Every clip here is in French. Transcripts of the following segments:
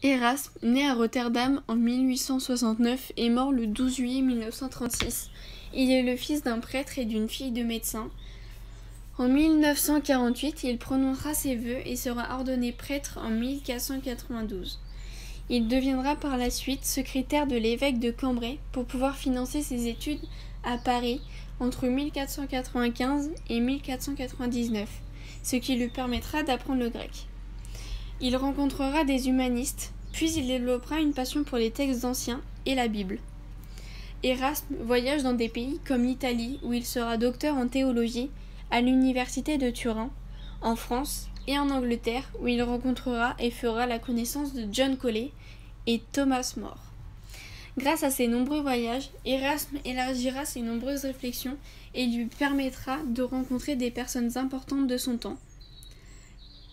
Erasme, né à Rotterdam en 1869 et mort le 12 juillet 1936. Il est le fils d'un prêtre et d'une fille de médecin. En 1948, il prononcera ses vœux et sera ordonné prêtre en 1492. Il deviendra par la suite secrétaire de l'évêque de Cambrai pour pouvoir financer ses études à Paris entre 1495 et 1499, ce qui lui permettra d'apprendre le grec. Il rencontrera des humanistes, puis il développera une passion pour les textes anciens et la Bible. Erasme voyage dans des pays comme l'Italie, où il sera docteur en théologie, à l'université de Turin, en France et en Angleterre, où il rencontrera et fera la connaissance de John Colet et Thomas More. Grâce à ses nombreux voyages, Erasme élargira ses nombreuses réflexions et lui permettra de rencontrer des personnes importantes de son temps.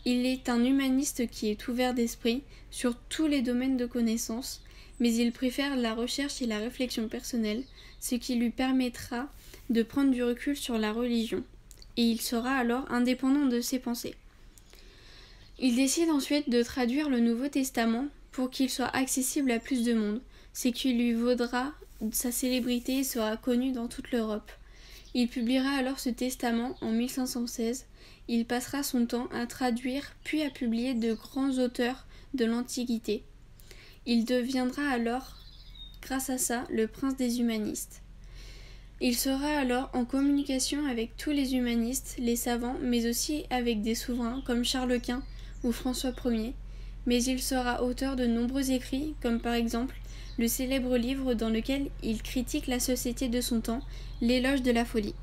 Il est un humaniste qui est ouvert d'esprit sur tous les domaines de connaissances, mais il préfère la recherche et la réflexion personnelle, ce qui lui permettra de prendre du recul sur la religion, et il sera alors indépendant de ses pensées. Il décide ensuite de traduire le Nouveau Testament pour qu'il soit accessible à plus de monde, ce qui lui vaudra sa célébrité et sera connu dans toute l'Europe. Il publiera alors ce testament en 1516. Il passera son temps à traduire puis à publier de grands auteurs de l'Antiquité. Il deviendra alors, grâce à ça, le prince des humanistes. Il sera alors en communication avec tous les humanistes, les savants, mais aussi avec des souverains comme Charles Quint ou François Ier. Mais il sera auteur de nombreux écrits, comme par exemple le célèbre livre dans lequel il critique la société de son temps, L'éloge de la folie.